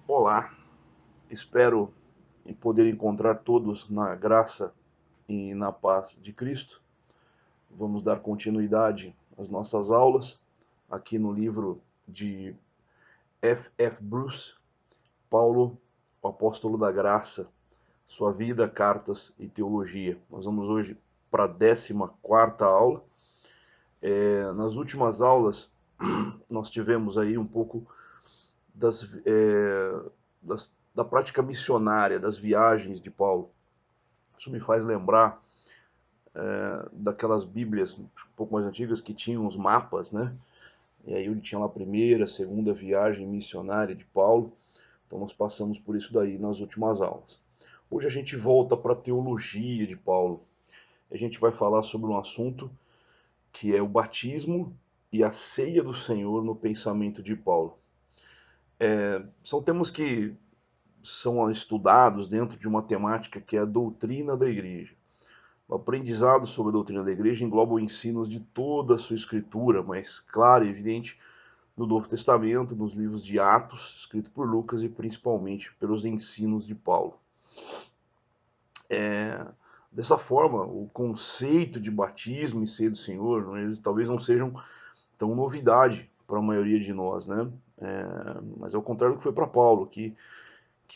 Olá, espero em poder encontrar todos na graça e na paz de Cristo. Vamos dar continuidade às nossas aulas aqui no livro de F. F. Bruce, Paulo, o Apóstolo da Graça, Sua Vida, Cartas e Teologia. Nós vamos hoje para a 14ª aula. Nas últimas aulas, nós tivemos aí um pouco da prática missionária, das viagens de Paulo. Isso me faz lembrar daquelas bíblias um pouco mais antigas que tinham os mapas, né? E aí ele tinha lá a primeira, segunda viagem missionária de Paulo. Então nós passamos por isso daí nas últimas aulas. Hoje a gente volta para a teologia de Paulo. A gente vai falar sobre um assunto que é o batismo e a ceia do Senhor no pensamento de Paulo. São temas que são estudados dentro de uma temática que é a doutrina da igreja. O aprendizado sobre a doutrina da igreja engloba o ensino de toda a sua escritura, mas clara e evidente no Novo Testamento, nos livros de Atos, escrito por Lucas, e principalmente pelos ensinos de Paulo. Dessa forma, o conceito de batismo e ceia do Senhor, eles talvez não sejam tão novidade para a maioria de nós, né? Mas é o contrário do que foi para Paulo, que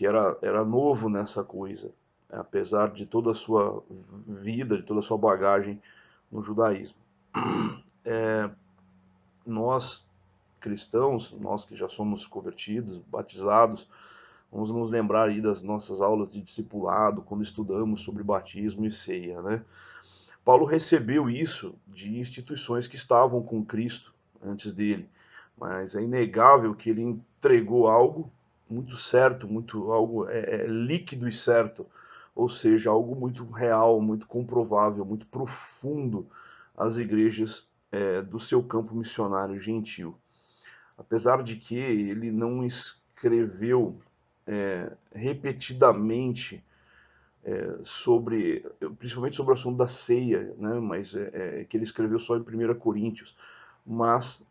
era novo nessa coisa, apesar de toda a sua vida, de toda a sua bagagem no judaísmo. Nós, cristãos, nós que já somos convertidos, batizados, vamos nos lembrar aí das nossas aulas de discipulado, quando estudamos sobre batismo e ceia, né? Paulo recebeu isso de instituições que estavam com Cristo antes dele, mas é inegável que ele entregou algo muito certo, muito algo líquido e certo, ou seja, algo muito real, muito comprovável, muito profundo às igrejas do seu campo missionário gentil. Apesar de que ele não escreveu repetidamente sobre, principalmente sobre o assunto da ceia, né? Mas que ele escreveu só em 1 Coríntios, mas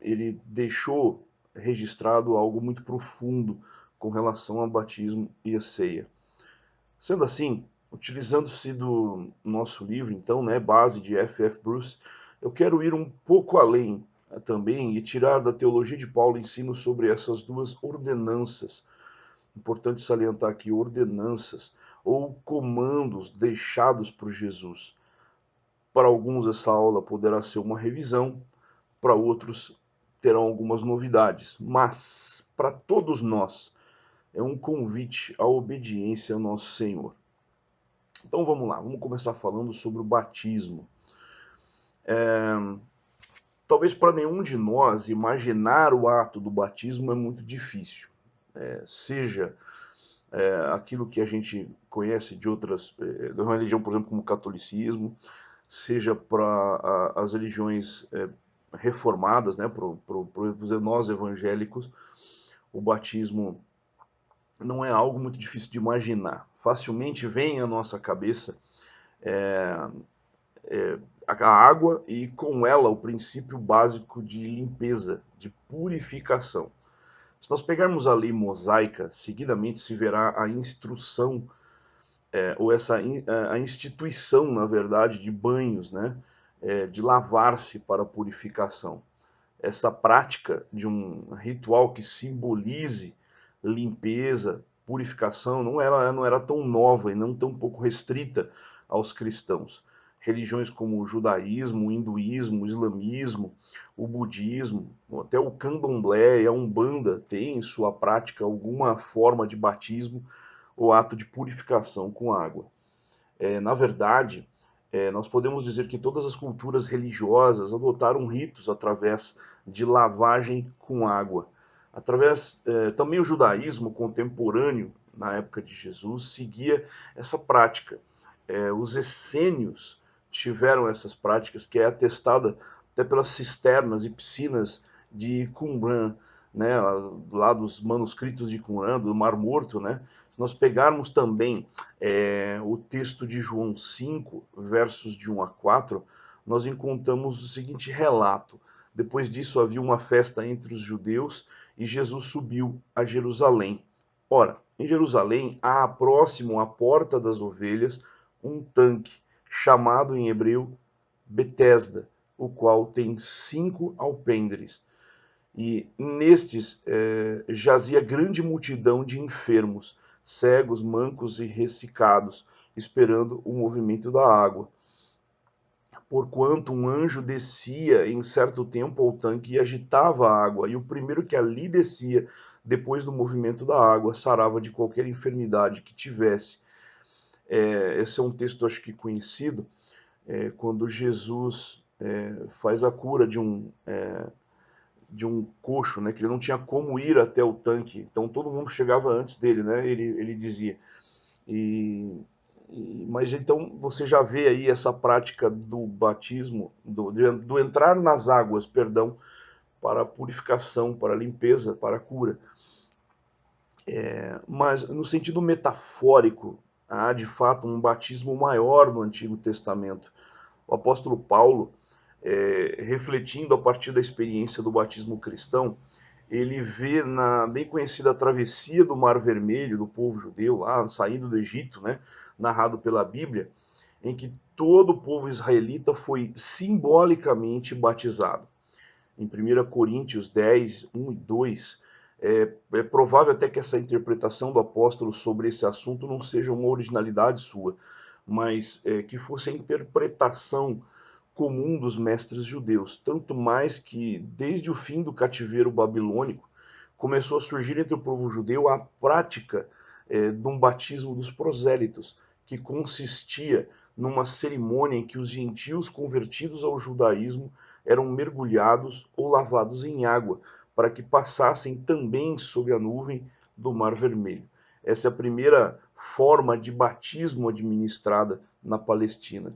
ele deixou registrado algo muito profundo com relação ao batismo e a ceia. Sendo assim, utilizando-se do nosso livro, então, né, base de F. F. Bruce, eu quero ir um pouco além também e tirar da teologia de Paulo ensino sobre essas duas ordenanças. Importante salientar aqui ordenanças ou comandos deixados por Jesus. Para alguns essa aula poderá ser uma revisão, para outros terão algumas novidades, mas para todos nós é um convite à obediência ao nosso Senhor. Então vamos lá, vamos começar falando sobre o batismo. Talvez para nenhum de nós imaginar o ato do batismo é muito difícil. Seja aquilo que a gente conhece de outras, de uma religião, por exemplo, como o catolicismo, seja para as religiões reformadas, né, para nós evangélicos, o batismo não é algo muito difícil de imaginar. Facilmente vem à nossa cabeça a água e com ela o princípio básico de limpeza, de purificação. Se nós pegarmos a lei mosaica, seguidamente se verá a instrução, ou a instituição, na verdade, de banhos, né? De lavar-se para a purificação. Essa prática de um ritual que simbolize limpeza, purificação, não era tão nova e não tão pouco restrita aos cristãos. Religiões como o judaísmo, o hinduísmo, o islamismo, o budismo, até o candomblé e a umbanda têm em sua prática alguma forma de batismo ou ato de purificação com água. Na verdade, nós podemos dizer que todas as culturas religiosas adotaram ritos através de lavagem com água. Também o judaísmo contemporâneo, na época de Jesus, seguia essa prática. Os essênios tiveram essas práticas, que é atestada até pelas cisternas e piscinas de Qumran, né, lá dos manuscritos de Qumran, do Mar Morto, né? Se nós pegarmos também o texto de João 5, versos de 1 a 4, nós encontramos o seguinte relato. Depois disso havia uma festa entre os judeus e Jesus subiu a Jerusalém. Ora, em Jerusalém há próximo à Porta das Ovelhas um tanque, chamado em hebreu Betesda, o qual tem 5 alpendres. E nestes jazia grande multidão de enfermos, cegos, mancos e ressecados, esperando o movimento da água. Porquanto um anjo descia em certo tempo ao tanque e agitava a água, e o primeiro que ali descia, depois do movimento da água, sarava de qualquer enfermidade que tivesse. Esse é um texto, acho que conhecido, quando Jesus faz a cura de um coxo, né, que ele não tinha como ir até o tanque, então todo mundo chegava antes dele, né, ele dizia. Mas então você já vê aí essa prática do batismo, do entrar nas águas, perdão, para a purificação, para a limpeza, para a cura. Mas no sentido metafórico, há de fato um batismo maior no Antigo Testamento. O apóstolo Paulo, refletindo a partir da experiência do batismo cristão, ele vê na bem conhecida travessia do Mar Vermelho do povo judeu, lá saindo do Egito, né, narrado pela Bíblia, em que todo o povo israelita foi simbolicamente batizado. Em 1 Coríntios 10, 1 e 2, é provável até que essa interpretação do apóstolo sobre esse assunto não seja uma originalidade sua, mas que fosse a interpretação comum dos mestres judeus, tanto mais que, desde o fim do cativeiro babilônico, começou a surgir entre o povo judeu a prática de um batismo dos prosélitos, que consistia numa cerimônia em que os gentios convertidos ao judaísmo eram mergulhados ou lavados em água, para que passassem também sob a nuvem do Mar Vermelho. Essa é a primeira forma de batismo administrada na Palestina.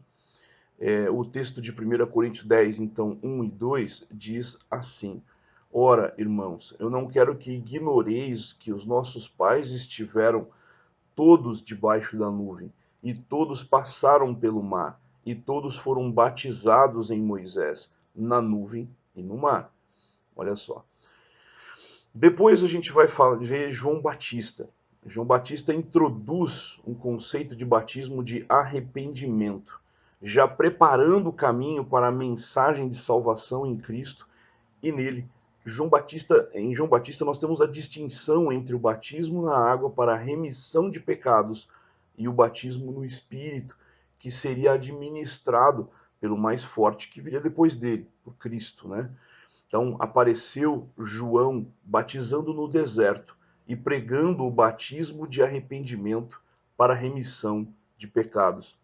O texto de 1 Coríntios 10, então 1 e 2, diz assim: Ora, irmãos, eu não quero que ignoreis que os nossos pais estiveram todos debaixo da nuvem, e todos passaram pelo mar, e todos foram batizados em Moisés, na nuvem e no mar. Olha só. Depois a gente vai ver João Batista. João Batista introduz um conceito de batismo de arrependimento, já preparando o caminho para a mensagem de salvação em Cristo e nele. Em João Batista nós temos a distinção entre o batismo na água para a remissão de pecados e o batismo no Espírito, que seria administrado pelo mais forte que viria depois dele, por Cristo, né? Então apareceu João batizando no deserto e pregando o batismo de arrependimento para a remissão de pecados.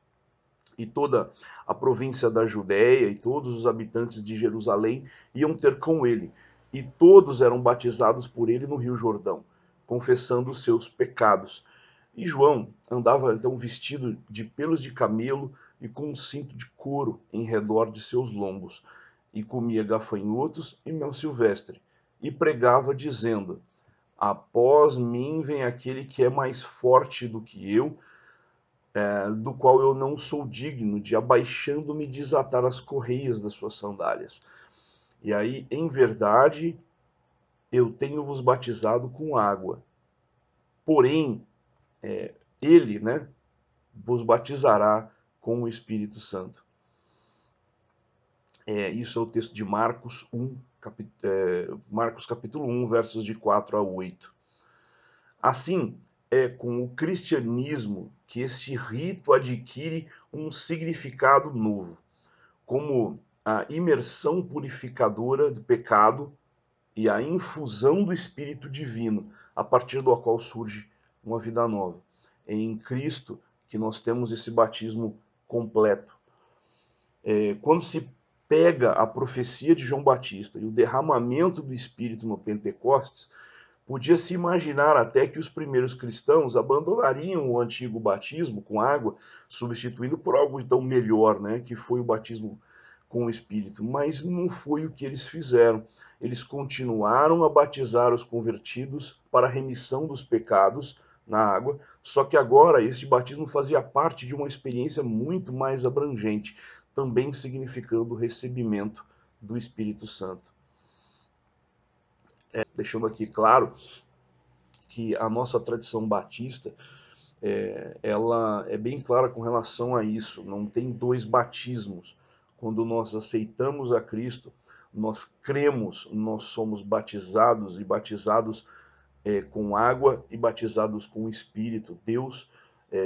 E toda a província da Judéia e todos os habitantes de Jerusalém iam ter com ele, e todos eram batizados por ele no Rio Jordão, confessando os seus pecados. E João andava então vestido de pelos de camelo e com um cinto de couro em redor de seus lombos, e comia gafanhotos e mel silvestre, e pregava dizendo: Após mim vem aquele que é mais forte do que eu, do qual eu não sou digno de, abaixando-me, desatar as correias das suas sandálias. E aí, em verdade, eu tenho-vos batizado com água. Porém, ele, né, vos batizará com o Espírito Santo. Isso é o texto de Marcos 1, Marcos capítulo 1, versos de 4 a 8. Assim, é com o cristianismo que esse rito adquire um significado novo, como a imersão purificadora do pecado e a infusão do Espírito Divino, a partir do qual surge uma vida nova. É em Cristo que nós temos esse batismo completo. Quando se pega a profecia de João Batista e o derramamento do Espírito no Pentecostes, podia-se imaginar até que os primeiros cristãos abandonariam o antigo batismo com água, substituindo por algo então melhor, né, que foi o batismo com o Espírito. Mas não foi o que eles fizeram. Eles continuaram a batizar os convertidos para a remissão dos pecados na água, só que agora esse batismo fazia parte de uma experiência muito mais abrangente, também significando o recebimento do Espírito Santo. deixando aqui claro que a nossa tradição batista, ela é bem clara com relação a isso. Não tem dois batismos. Quando nós aceitamos a Cristo, nós cremos, nós somos batizados e batizados com água e batizados com o Espírito. Deus,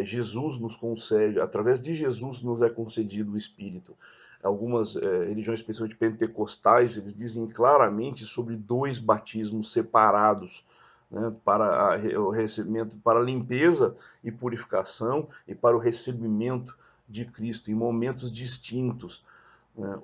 Jesus nos concede, através de Jesus nos é concedido o Espírito. Algumas religiões, especialmente pentecostais, eles dizem claramente sobre dois batismos separados, né, para o recebimento, para a limpeza e purificação e para o recebimento de Cristo em momentos distintos, né?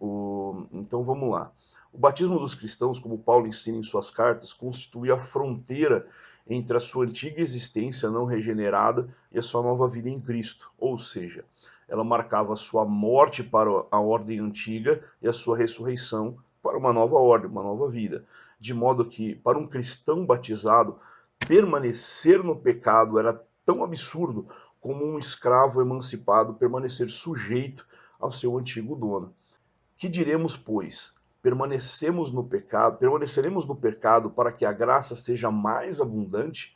Então vamos lá. O batismo dos cristãos, como Paulo ensina em suas cartas, constitui a fronteira entre a sua antiga existência não regenerada e a sua nova vida em Cristo. Ou seja, ela marcava a sua morte para a ordem antiga e a sua ressurreição para uma nova ordem, uma nova vida. De modo que, para um cristão batizado, permanecer no pecado era tão absurdo como um escravo emancipado permanecer sujeito ao seu antigo dono. Que diremos, pois? Permaneceremos no pecado para que a graça seja mais abundante?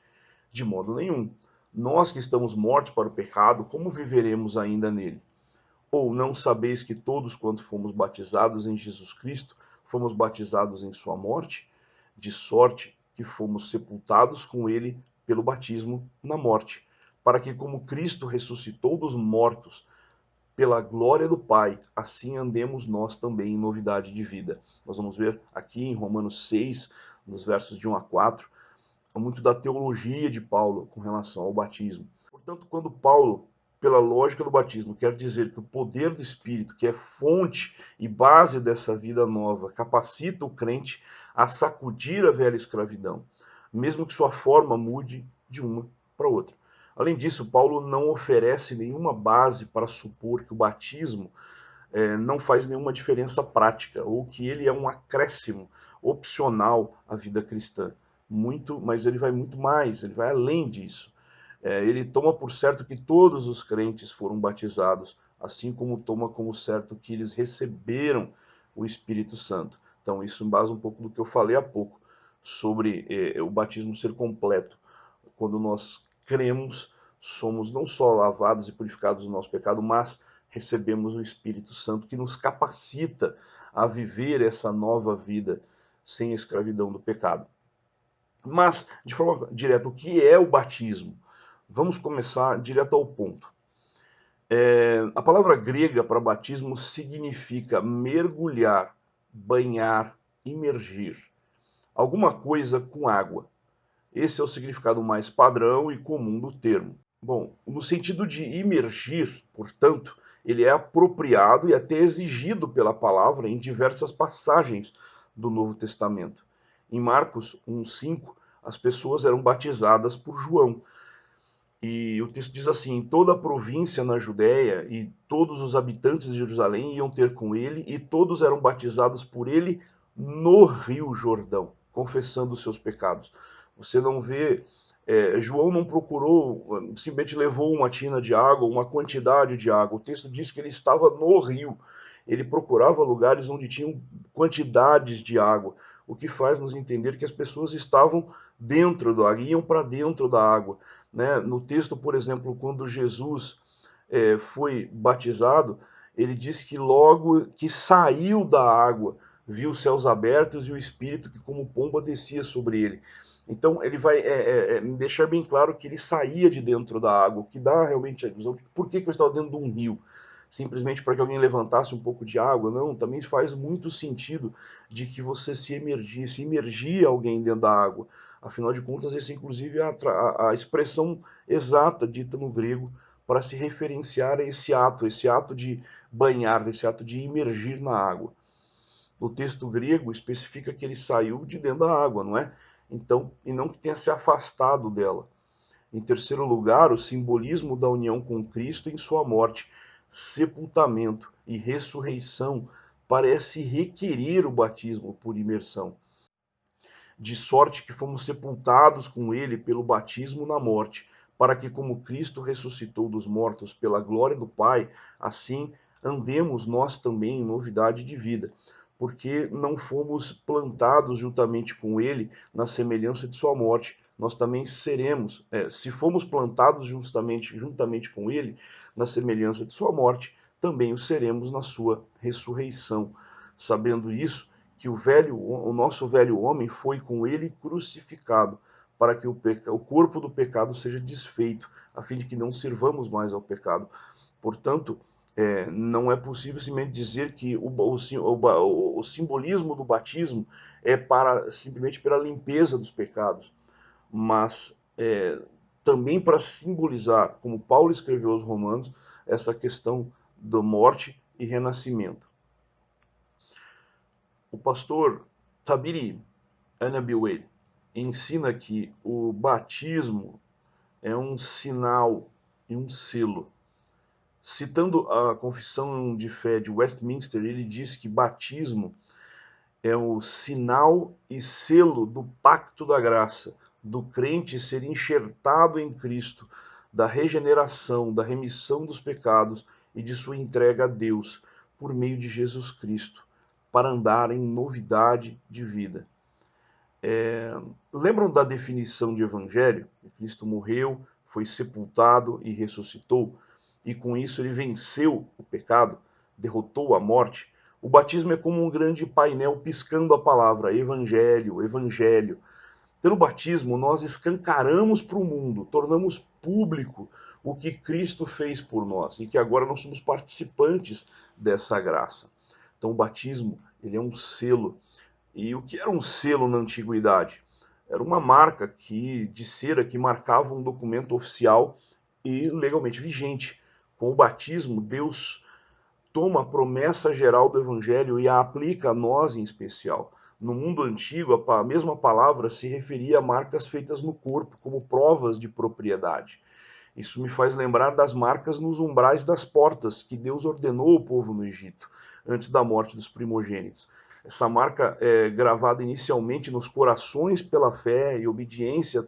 De modo nenhum. Nós que estamos mortos para o pecado, como viveremos ainda nele? Ou não sabeis que todos quanto fomos batizados em Jesus Cristo, fomos batizados em sua morte? De sorte que fomos sepultados com ele pelo batismo na morte, para que como Cristo ressuscitou dos mortos, pela glória do Pai, assim andemos nós também em novidade de vida. Nós vamos ver aqui em Romanos 6, nos versos de 1 a 4, muito da teologia de Paulo com relação ao batismo. Portanto, quando Paulo, pela lógica do batismo, quer dizer que o poder do Espírito, que é fonte e base dessa vida nova, capacita o crente a sacudir a velha escravidão, mesmo que sua forma mude de uma para outra. Além disso, Paulo não oferece nenhuma base para supor que o batismo não faz nenhuma diferença prática, ou que ele é um acréscimo opcional à vida cristã. Mas ele vai muito mais, ele vai além disso. Ele toma por certo que todos os crentes foram batizados, assim como toma como certo que eles receberam o Espírito Santo. Então, isso embasa um pouco do que eu falei há pouco, sobre o batismo ser completo. Quando nós cremos, somos não só lavados e purificados do nosso pecado, mas recebemos o Espírito Santo que nos capacita a viver essa nova vida sem a escravidão do pecado. Mas, de forma direta, o que é o batismo? Vamos começar direto ao ponto. A palavra grega para batismo significa mergulhar, banhar, imergir. Alguma coisa com água. Esse é o significado mais padrão e comum do termo. Bom, no sentido de imergir, portanto, ele é apropriado e até exigido pela palavra em diversas passagens do Novo Testamento. Em Marcos 1,5, as pessoas eram batizadas por João. E o texto diz assim: em toda a província na Judéia e todos os habitantes de Jerusalém iam ter com ele, e todos eram batizados por ele no Rio Jordão, confessando os seus pecados. Você não vê, João não procurou, simplesmente levou uma tina de água, uma quantidade de água. O texto diz que ele estava no rio. Ele procurava lugares onde tinham quantidades de água, o que faz nos entender que as pessoas estavam dentro da água, iam para dentro da água. Né? No texto, por exemplo, quando Jesus foi batizado, ele diz que logo que saiu da água, viu os céus abertos e o Espírito que como pomba descia sobre ele. Então ele vai deixar bem claro que ele saía de dentro da água, o que dá realmente a ilusão de por que eu estava dentro de um rio. Simplesmente para que alguém levantasse um pouco de água, não, também faz muito sentido de que você se imergia alguém dentro da água. Afinal de contas, essa inclusive é a expressão exata dita no grego para se referenciar a esse ato de banhar, esse ato de imergir na água. No texto grego especifica que ele saiu de dentro da água, não é? Então, e não que tenha se afastado dela. Em terceiro lugar, o simbolismo da união com Cristo em sua morte, sepultamento e ressurreição parece requerer o batismo por imersão. De sorte que fomos sepultados com ele pelo batismo na morte, para que, como Cristo ressuscitou dos mortos pela glória do Pai, assim andemos nós também em novidade de vida. porque não fomos plantados juntamente com ele na semelhança de sua morte. Nós também seremos, se fomos plantados juntamente com ele na semelhança de sua morte, também o seremos na sua ressurreição. Sabendo isso, que o nosso velho homem foi com ele crucificado, para que o corpo do pecado seja desfeito, a fim de que não sirvamos mais ao pecado. Portanto, não é possível simplesmente dizer que o simbolismo do batismo é simplesmente pela limpeza dos pecados, mas também para simbolizar, como Paulo escreveu aos Romanos, essa questão da morte e renascimento. O pastor Tabiri Anabiwele ensina que o batismo é um sinal e um selo. Citando a Confissão de Fé de Westminster, ele diz que batismo é o sinal e selo do pacto da graça, do crente ser enxertado em Cristo, da regeneração, da remissão dos pecados e de sua entrega a Deus por meio de Jesus Cristo, para andar em novidade de vida. Lembram da definição de evangelho? Cristo morreu, foi sepultado e ressuscitou, e com isso ele venceu o pecado, derrotou a morte. O batismo é como um grande painel piscando a palavra evangelho, evangelho. Pelo batismo, nós escancaramos para o mundo, tornamos público o que Cristo fez por nós e que agora nós somos participantes dessa graça. Então, o batismo, ele é um selo. E o que era um selo na antiguidade? Era uma marca de cera que marcava um documento oficial e legalmente vigente. Com o batismo, Deus toma a promessa geral do Evangelho e a aplica a nós em especial. No mundo antigo, a mesma palavra se referia a marcas feitas no corpo, como provas de propriedade. Isso me faz lembrar das marcas nos umbrais das portas que Deus ordenou ao povo no Egito, antes da morte dos primogênitos. Essa marca é gravada inicialmente nos corações pela fé e obediência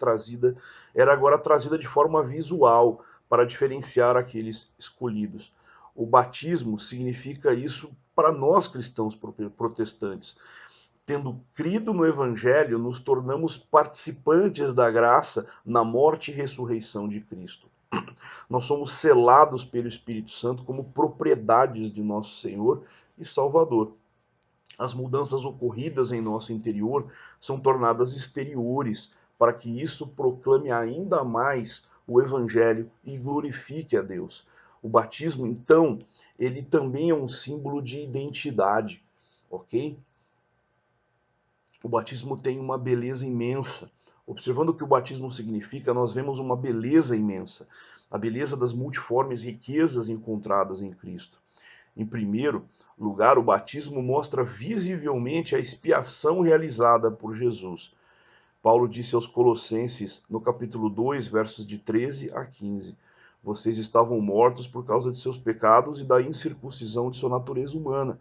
era agora trazida de forma visual para diferenciar aqueles escolhidos. O batismo significa isso para nós cristãos protestantes. Tendo crido no Evangelho, nos tornamos participantes da graça na morte e ressurreição de Cristo. Nós somos selados pelo Espírito Santo como propriedades de nosso Senhor e Salvador. As mudanças ocorridas em nosso interior são tornadas exteriores, para que isso proclame ainda mais o Evangelho e glorifique a Deus. O batismo, então, ele também é um símbolo de identidade, ok? O batismo tem uma beleza imensa. Observando o que o batismo significa, nós vemos uma beleza imensa, a beleza das multiformes riquezas encontradas em Cristo. Em primeiro lugar, o batismo mostra visivelmente a expiação realizada por Jesus. Paulo disse aos Colossenses, no capítulo 2, versos de 13 a 15: Vocês estavam mortos por causa de seus pecados e da incircuncisão de sua natureza humana.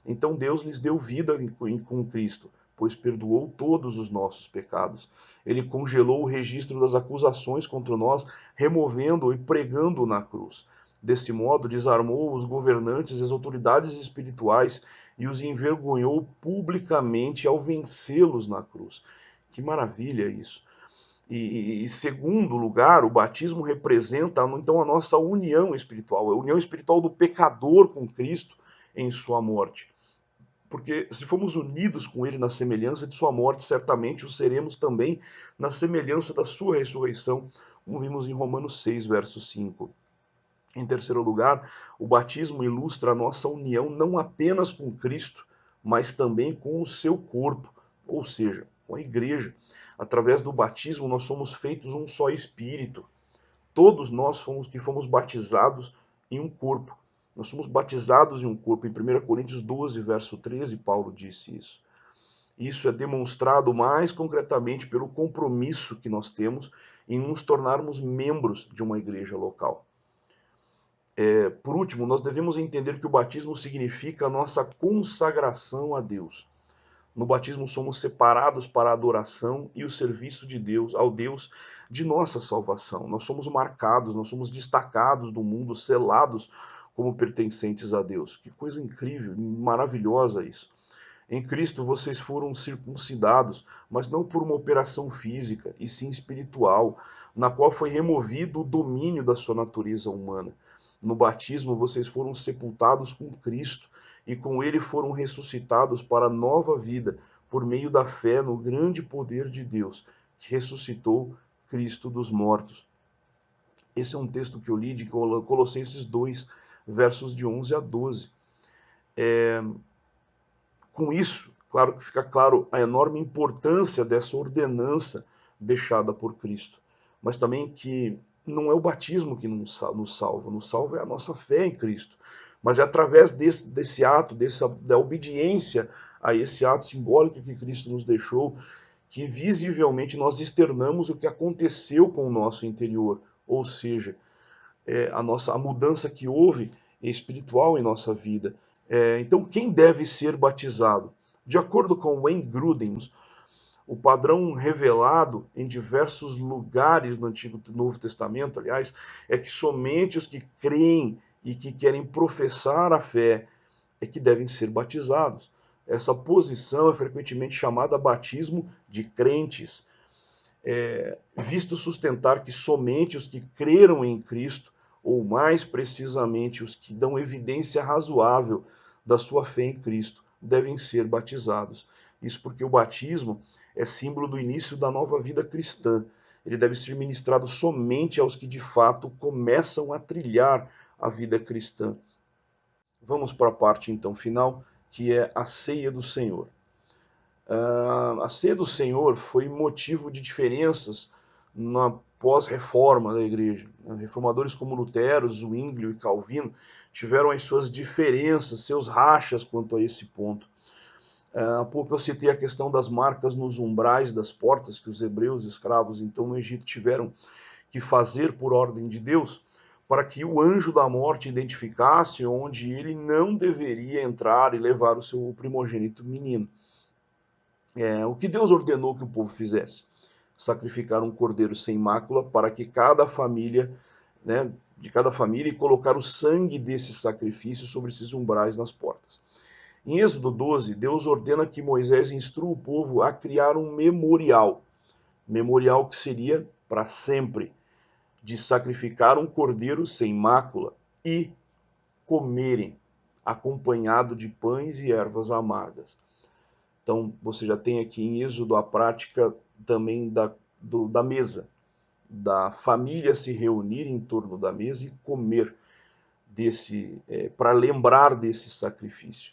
Então Deus lhes deu vida com Cristo, pois perdoou todos os nossos pecados. Ele congelou o registro das acusações contra nós, removendo-o e pregando-o na cruz. Desse modo, desarmou os governantes e as autoridades espirituais e os envergonhou publicamente ao vencê-los na cruz. Que maravilha isso! E segundo lugar, o batismo representa então a nossa união espiritual, a união espiritual do pecador com Cristo em sua morte. Porque se formos unidos com ele na semelhança de sua morte, certamente o seremos também na semelhança da sua ressurreição, como vimos em Romanos 6, verso 5. Em terceiro lugar, o batismo ilustra a nossa união não apenas com Cristo, mas também com o seu corpo, ou seja, com a igreja. Através do batismo, nós somos feitos um só espírito. Todos nós fomos batizados em um corpo. Nós somos batizados em um corpo. Em 1 Coríntios 12, verso 13, Paulo disse isso. Isso é demonstrado mais concretamente pelo compromisso que nós temos em nos tornarmos membros de uma igreja local. Por último, nós devemos entender que o batismo significa a nossa consagração a Deus. No batismo somos separados para a adoração e o serviço de Deus, ao Deus de nossa salvação. Nós somos marcados, nós somos destacados do mundo, selados como pertencentes a Deus. Que coisa incrível, maravilhosa isso. Em Cristo vocês foram circuncidados, mas não por uma operação física, e sim espiritual, na qual foi removido o domínio da sua natureza humana. No batismo vocês foram sepultados com Cristo, e com ele foram ressuscitados para a nova vida, por meio da fé no grande poder de Deus, que ressuscitou Cristo dos mortos. Esse é um texto que eu li de Colossenses 2, versos de 11 a 12. Com isso, claro que fica claro a enorme importância dessa ordenança deixada por Cristo, mas também que não é o batismo que nos salva é a nossa fé em Cristo. Mas é através desse ato, da obediência a esse ato simbólico que Cristo nos deixou, que visivelmente nós externamos o que aconteceu com o nosso interior, ou seja, a mudança que houve espiritual em nossa vida. Então, quem deve ser batizado? De acordo com Wayne Grudem, o padrão revelado em diversos lugares do Antigo e Novo Testamento, aliás, é que somente os que creem e que querem professar a fé é que devem ser batizados. Essa posição é frequentemente chamada batismo de crentes, visto sustentar que somente os que creram em Cristo, ou mais precisamente os que dão evidência razoável da sua fé em Cristo, devem ser batizados. Isso porque o batismo é símbolo do início da nova vida cristã. Ele deve ser ministrado somente aos que de fato começam a trilhar a vida cristã. Vamos para a parte então final, que é a ceia do Senhor. A ceia do Senhor foi motivo de diferenças na pós-reforma da igreja. Reformadores como Lutero, Zwinglio e Calvino tiveram as suas diferenças, seus rachas quanto a esse ponto. Há pouco eu citei a questão das marcas nos umbrais das portas que os hebreus escravos então no Egito tiveram que fazer por ordem de Deus, para que o anjo da morte identificasse onde ele não deveria entrar e levar o seu primogênito menino. O que Deus ordenou que o povo fizesse? Sacrificar um cordeiro sem mácula para que cada família, de cada família, e colocar o sangue desse sacrifício sobre esses umbrais nas portas. Em Êxodo 12, Deus ordena que Moisés instrua o povo a criar um memorial que seria para sempre, de sacrificar um cordeiro sem mácula e comerem, acompanhado de pães e ervas amargas. Então, você já tem aqui em Êxodo a prática também da mesa, da família se reunir em torno da mesa e comer para lembrar desse sacrifício.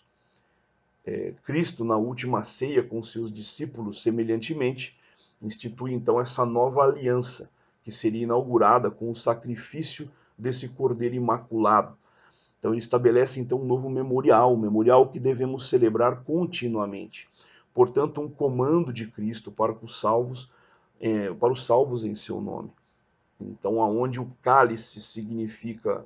Cristo, na última ceia com seus discípulos, semelhantemente, institui então essa nova aliança, que seria inaugurada com o sacrifício desse cordeiro imaculado. Então, ele estabelece então um novo memorial, um memorial que devemos celebrar continuamente. Portanto, um comando de Cristo para os salvos em seu nome. Então, aonde o cálice significa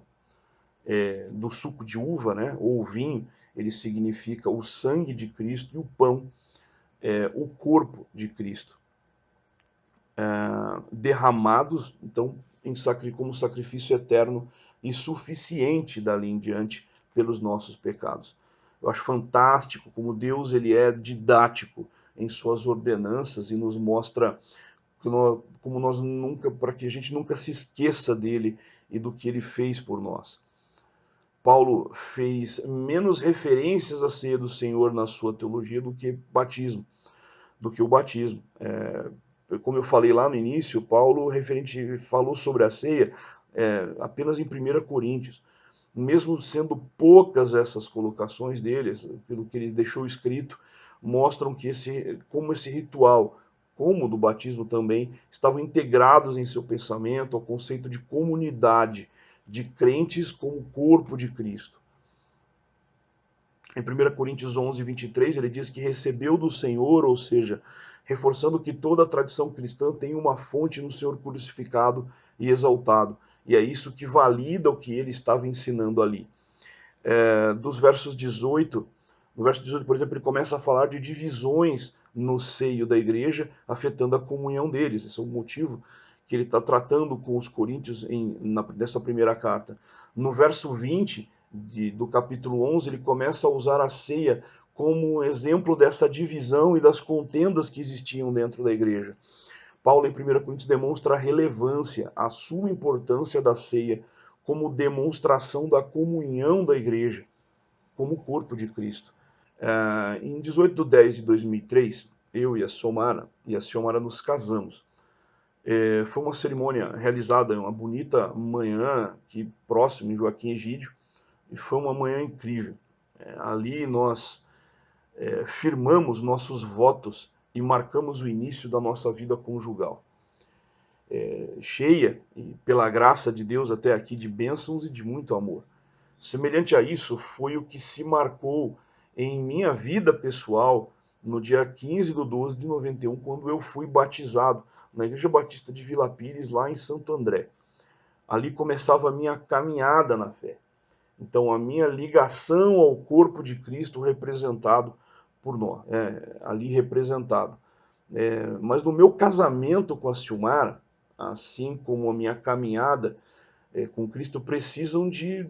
do suco de uva, ou o vinho, ele significa o sangue de Cristo, e o pão, o corpo de Cristo, derramados, então, como sacrifício eterno e suficiente dali em diante pelos nossos pecados. Eu acho fantástico como Deus ele é didático em suas ordenanças e nos mostra como nós nunca, para que a gente nunca se esqueça dele e do que ele fez por nós. Paulo fez menos referências à ceia do Senhor na sua teologia do que o batismo. Como eu falei lá no início, Paulo falou sobre a ceia apenas em 1 Coríntios. Mesmo sendo poucas essas colocações dele, pelo que ele deixou escrito, mostram que como esse ritual, como o do batismo também, estavam integrados em seu pensamento ao conceito de comunidade, de crentes como corpo de Cristo. Em 1 Coríntios 11, 23, ele diz que recebeu do Senhor, ou seja, reforçando que toda a tradição cristã tem uma fonte no Senhor crucificado e exaltado. E é isso que valida o que ele estava ensinando ali. No verso 18, por exemplo, ele começa a falar de divisões no seio da igreja, afetando a comunhão deles. Esse é o motivo que ele está tratando com os coríntios nessa primeira carta. No verso 20 do capítulo 11, ele começa a usar a ceia como exemplo dessa divisão e das contendas que existiam dentro da igreja. Paulo, em 1 Coríntios, demonstra a relevância, a suma importância da ceia como demonstração da comunhão da igreja, como corpo de Cristo. Em 18/10/2003, eu e a Xiomara nos casamos. Foi uma cerimônia realizada em uma bonita manhã aqui próximo, em Joaquim Egídio, e foi uma manhã incrível. Ali nós firmamos nossos votos e marcamos o início da nossa vida conjugal. Cheia, e pela graça de Deus até aqui, de bênçãos e de muito amor. Semelhante a isso, foi o que se marcou em minha vida pessoal no dia 15/12/91, quando eu fui batizado na Igreja Batista de Vila Pires, lá em Santo André. Ali começava a minha caminhada na fé. Então, a minha ligação ao corpo de Cristo representado por nós, ali representado. Mas no meu casamento com a Silmara, assim como a minha caminhada com Cristo, precisam de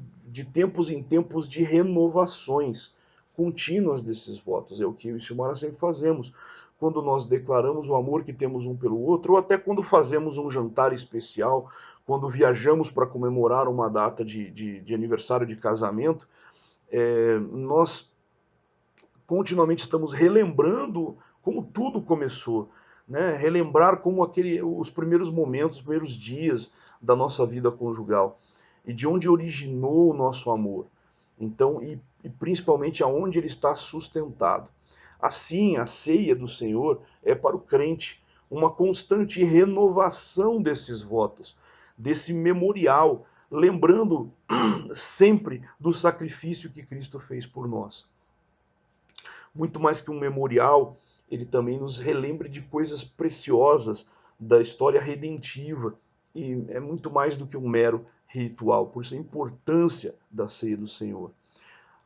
tempos em tempos de renovações contínuas desses votos. É o que eu e Silmara sempre fazemos. Quando nós declaramos o amor que temos um pelo outro, ou até quando fazemos um jantar especial, quando viajamos para comemorar uma data de aniversário de casamento, nós continuamente estamos relembrando como tudo começou, né? Relembrar como os primeiros momentos, os primeiros dias da nossa vida conjugal e de onde originou o nosso amor. Então, e principalmente aonde ele está sustentado. Assim, a ceia do Senhor é para o crente uma constante renovação desses votos, desse memorial, lembrando sempre do sacrifício que Cristo fez por nós. Muito mais que um memorial, ele também nos relembra de coisas preciosas da história redentiva, e é muito mais do que um mero ritual, por isso a importância da ceia do Senhor.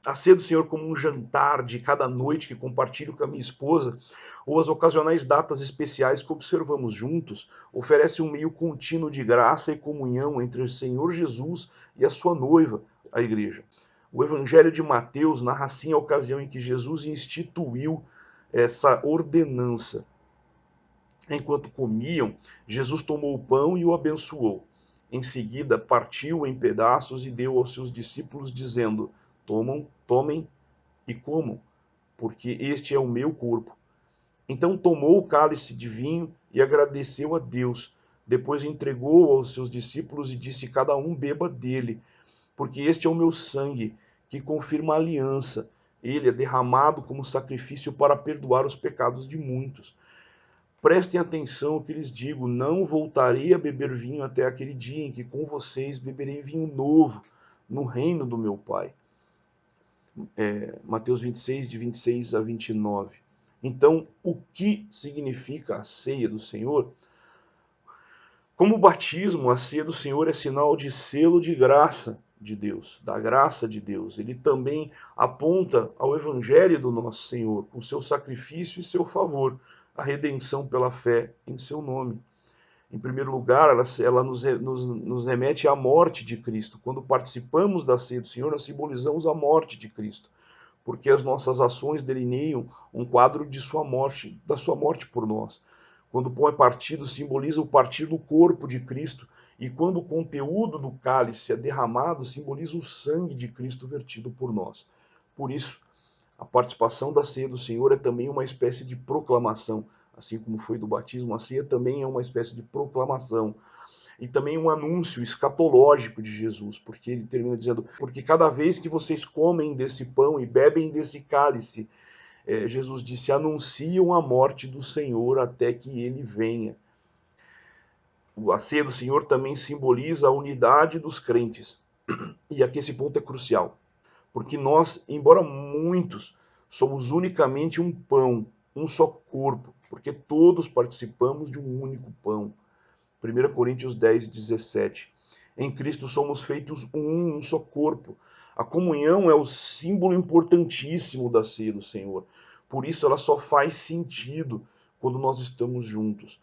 A ceia do Senhor como um jantar de cada noite que compartilho com a minha esposa, ou as ocasionais datas especiais que observamos juntos, oferece um meio contínuo de graça e comunhão entre o Senhor Jesus e a sua noiva, a igreja. O Evangelho de Mateus narra assim a ocasião em que Jesus instituiu essa ordenança. Enquanto comiam, Jesus tomou o pão e o abençoou. Em seguida, partiu em pedaços e deu aos seus discípulos, dizendo: tomem e comam, porque este é o meu corpo. Então tomou o cálice de vinho e agradeceu a Deus. Depois entregou aos seus discípulos e disse: cada um beba dele, porque este é o meu sangue, que confirma a aliança. Ele é derramado como sacrifício para perdoar os pecados de muitos. Prestem atenção ao que lhes digo: não voltarei a beber vinho até aquele dia em que com vocês beberei vinho novo no reino do meu Pai. Mateus 26, de 26-29. Então, o que significa a ceia do Senhor? Como o batismo, a ceia do Senhor é sinal de selo de graça de Deus, da graça de Deus. Ele também aponta ao Evangelho do nosso Senhor, com seu sacrifício e seu favor, a redenção pela fé em seu nome. Em primeiro lugar, ela nos remete à morte de Cristo. Quando participamos da ceia do Senhor, nós simbolizamos a morte de Cristo, porque as nossas ações delineiam um quadro de sua morte, da sua morte por nós. Quando o pão é partido, simboliza o partir do corpo de Cristo, e quando o conteúdo do cálice é derramado, simboliza o sangue de Cristo vertido por nós. Por isso, a participação da ceia do Senhor é também uma espécie de proclamação, assim como foi do batismo. A ceia também é uma espécie de proclamação e também um anúncio escatológico de Jesus, porque ele termina dizendo: porque cada vez que vocês comem desse pão e bebem desse cálice, Jesus disse, anunciam a morte do Senhor até que ele venha. A ceia do Senhor também simboliza a unidade dos crentes. E aqui esse ponto é crucial, porque nós, embora muitos, somos unicamente um pão, um só corpo, porque todos participamos de um único pão. 1 Coríntios 10, 17. Em Cristo somos feitos um só corpo. A comunhão é o símbolo importantíssimo da ceia do Senhor. Por isso ela só faz sentido quando nós estamos juntos.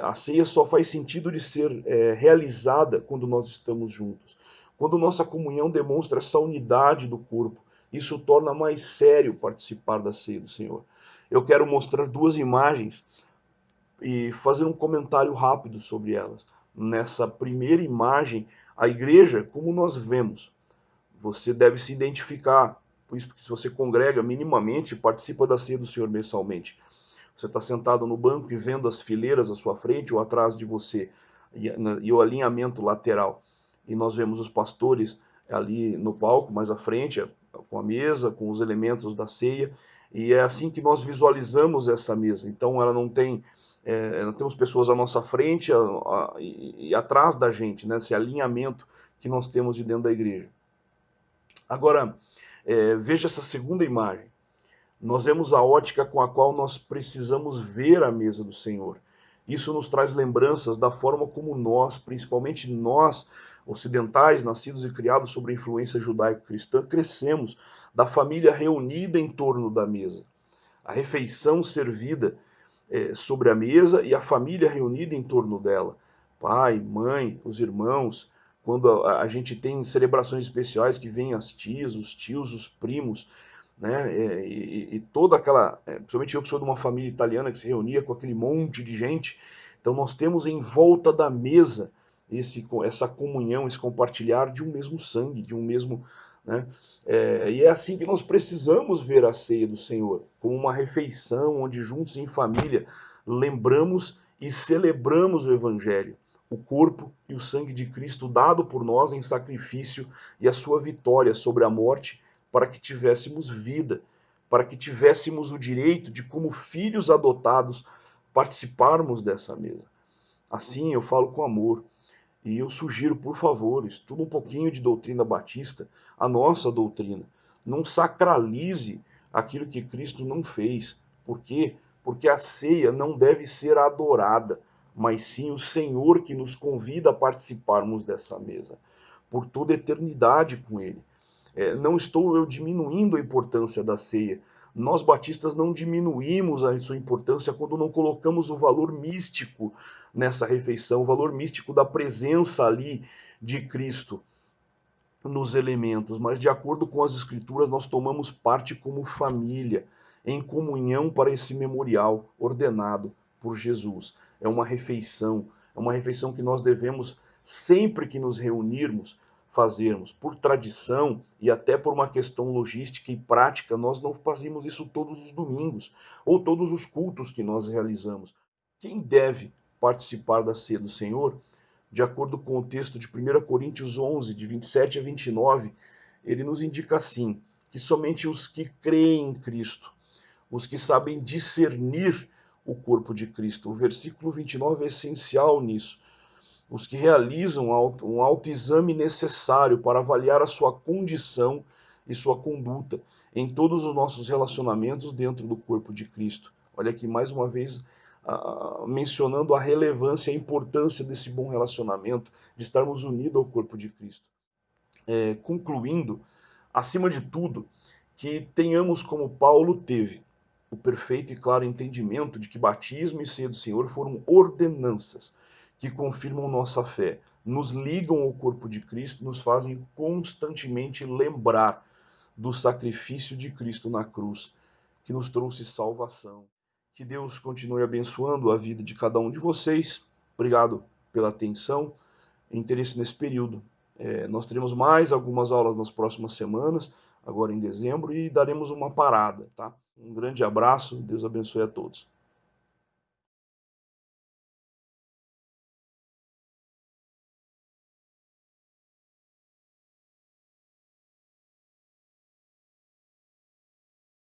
A ceia só faz sentido de ser realizada quando nós estamos juntos. Quando nossa comunhão demonstra essa unidade do corpo isso torna mais sério participar da ceia do Senhor. Eu quero mostrar duas imagens e fazer um comentário rápido sobre elas. Nessa primeira imagem, a igreja, como nós vemos, você deve se identificar, por isso que se você congrega minimamente, participa da ceia do Senhor mensalmente. Você está sentado no banco e vendo as fileiras à sua frente ou atrás de você, e o alinhamento lateral. E nós vemos os pastores ali no palco, mais à frente, com a mesa, com os elementos da ceia, e é assim que nós visualizamos essa mesa. Então ela não tem, nós temos pessoas à nossa frente e atrás da gente, né? Esse alinhamento que nós temos de dentro da igreja. Agora, veja essa segunda imagem. Nós vemos a ótica com a qual nós precisamos ver a mesa do Senhor. Isso nos traz lembranças da forma como nós, principalmente nós, ocidentais, nascidos e criados sob a influência judaico-cristã, crescemos, da família reunida em torno da mesa. A refeição servida sobre a mesa e a família reunida em torno dela. Pai, mãe, os irmãos. Quando a gente tem celebrações especiais que vêm as tias, os tios, os primos, né? E toda aquela, principalmente eu que sou de uma família italiana que se reunia com aquele monte de gente, então nós temos em volta da mesa essa comunhão, esse compartilhar de um mesmo sangue, de um mesmo, né? E é assim que nós precisamos ver a ceia do Senhor, como uma refeição onde juntos em família lembramos e celebramos o Evangelho, o corpo e o sangue de Cristo dado por nós em sacrifício e a sua vitória sobre a morte para que tivéssemos vida, para que tivéssemos o direito de, como filhos adotados, participarmos dessa mesa. Assim eu falo com amor. E eu sugiro, por favor, estuda um pouquinho de doutrina batista, a nossa doutrina. Não sacralize aquilo que Cristo não fez. Por quê? Porque a ceia não deve ser adorada, mas sim o Senhor que nos convida a participarmos dessa mesa, por toda a eternidade com Ele. Não estou eu diminuindo a importância da ceia. Nós batistas não diminuímos a sua importância quando não colocamos o valor místico nessa refeição, o valor místico da presença ali de Cristo nos elementos, mas de acordo com as Escrituras, nós tomamos parte como família, em comunhão para esse memorial ordenado por Jesus. É uma refeição que nós devemos, sempre que nos reunirmos, fazermos. Por tradição e até por uma questão logística e prática, nós não fazemos isso todos os domingos ou todos os cultos que nós realizamos. Quem deve participar da ceia do Senhor, de acordo com o texto de 1 Coríntios 11, de 27 a 29, ele nos indica assim, que somente os que creem em Cristo, os que sabem discernir o corpo de Cristo, o versículo 29 é essencial nisso, os que realizam um autoexame necessário para avaliar a sua condição e sua conduta em todos os nossos relacionamentos dentro do corpo de Cristo. Olha aqui mais uma vez mencionando a relevância e a importância desse bom relacionamento, de estarmos unidos ao corpo de Cristo. Concluindo, acima de tudo, que tenhamos como Paulo teve, o perfeito e claro entendimento de que batismo e ceia do Senhor foram ordenanças que confirmam nossa fé, nos ligam ao corpo de Cristo, nos fazem constantemente lembrar do sacrifício de Cristo na cruz, que nos trouxe salvação. Que Deus continue abençoando a vida de cada um de vocês. Obrigado pela atenção e interesse nesse período. Nós teremos mais algumas aulas nas próximas semanas, agora em dezembro, e daremos uma parada, tá? Um grande abraço, Deus abençoe a todos.